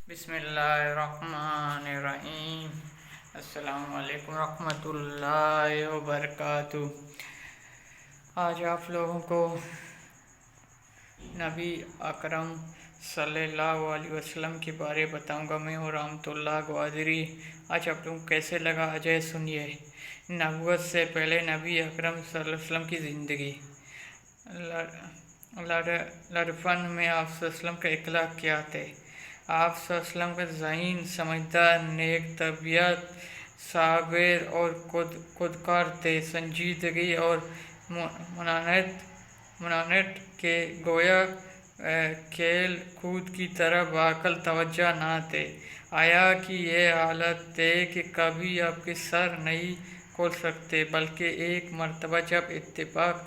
بسم اللہ الرحمن الرحیم۔ السلام علیکم ورحمۃ اللہ وبرکاتہ۔ آج آپ لوگوں کو نبی اکرم صلی اللہ علیہ وسلم کے بارے بتاؤں گا۔ میں ہوں رحمت اللہ گوادری۔ آج آپ لوگوں کو کیسے لگا آجائے سنیے۔ نبوت سے پہلے نبی اکرم صلی اللہ علیہ وسلم کی زندگی۔ لڑپن میں آپ صلی اللہ علیہ وسلم کا اخلاق کیا تھے؟ آپ صلی اللہ علیہ وسلم کا ذہین، سمجھدار، نیک طبیعت، صابر اور خودکار تھے۔ سنجیدگی اور منانت کے گویا کھیل کود کی طرح باعقل توجہ نہ تھے۔ آیا کی یہ حالت تھے کہ کبھی آپ کے سر نہیں کھول سکتے، بلکہ ایک مرتبہ جب اتفاق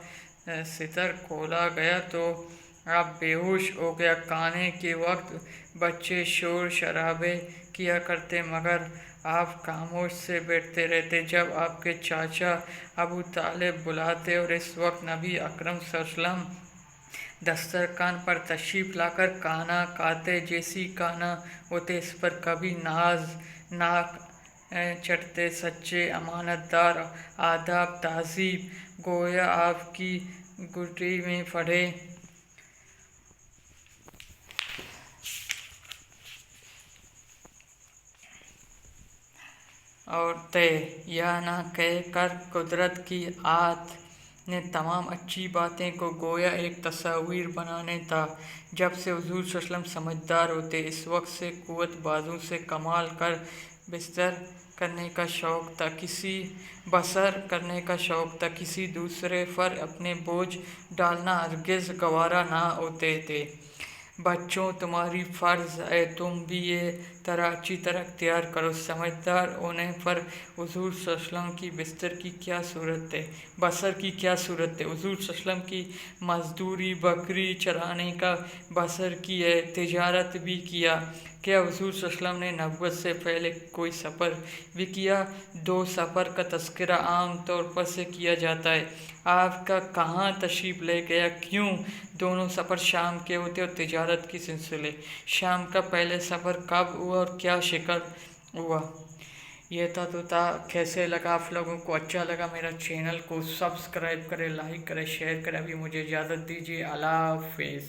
ستر کھولا گیا تو آپ بے ہوش ہو گیا۔ کھانے کے وقت بچے شور شرابے کیا کرتے مگر آپ خاموش سے بیٹھتے رہتے جب آپ کے چاچا ابو طالب بلاتے، اور اس وقت نبی اکرم صلی اللہ علیہ وسلم دسترخوان پر تشریف لا کر کھانا کھاتے۔ جیسی کھانا ہوتے اس پر کبھی ناز نہ چڑھتے، سچے، امانت دار، آداب، تہذیب گویا آپ کی گٹی میں پڑے اور تھے۔ یہ نہ کہہ کر قدرت کی آت نے تمام اچھی باتیں کو گویا ایک تصویر بنانے تھا۔ جب سے حضور صلی اللہ علیہ وسلم سمجھدار ہوتے اس وقت سے قوت بازو سے کمال کر بسر کرنے کا شوق تھا۔ کسی دوسرے پر اپنے بوجھ ڈالنا ہرگز گوارا نہ ہوتے تھے۔ بچوں، تمہاری فرض ہے تم بھی یہ طرح اچھی طرح اختیار کرو۔ سمجھدار ہونے پر حضور صلی اللہ علیہ وسلم کی بسر کی کیا صورت ہے؟ حضور صلی اللہ علیہ وسلم کی مزدوری، بکری چرانے کا بسر کی ہے، تجارت بھی کیا۔ کیا حضور صلی اللہ علیہ وسلم نے نبوت سے پہلے کوئی سفر بھی کیا؟ 2 سفر کا تذکرہ عام طور پر سے کیا جاتا ہے۔ آپ کا کہاں تشریف لے گیا؟ کیوں؟ دونوں سفر شام کے ہوتے اور تجارت کے سلسلے۔ شام کا پہلا سفر کب ہوا اور کیا شکار ہوا؟ یہ تو تھا۔ کیسے لگا آپ لوگوں کو؟ اچھا لگا میرا چینل کو سبسکرائب کریں، لائک کریں، شیئر کریں۔ ابھی مجھے اجازت دیجیے۔ اللہ حافظ۔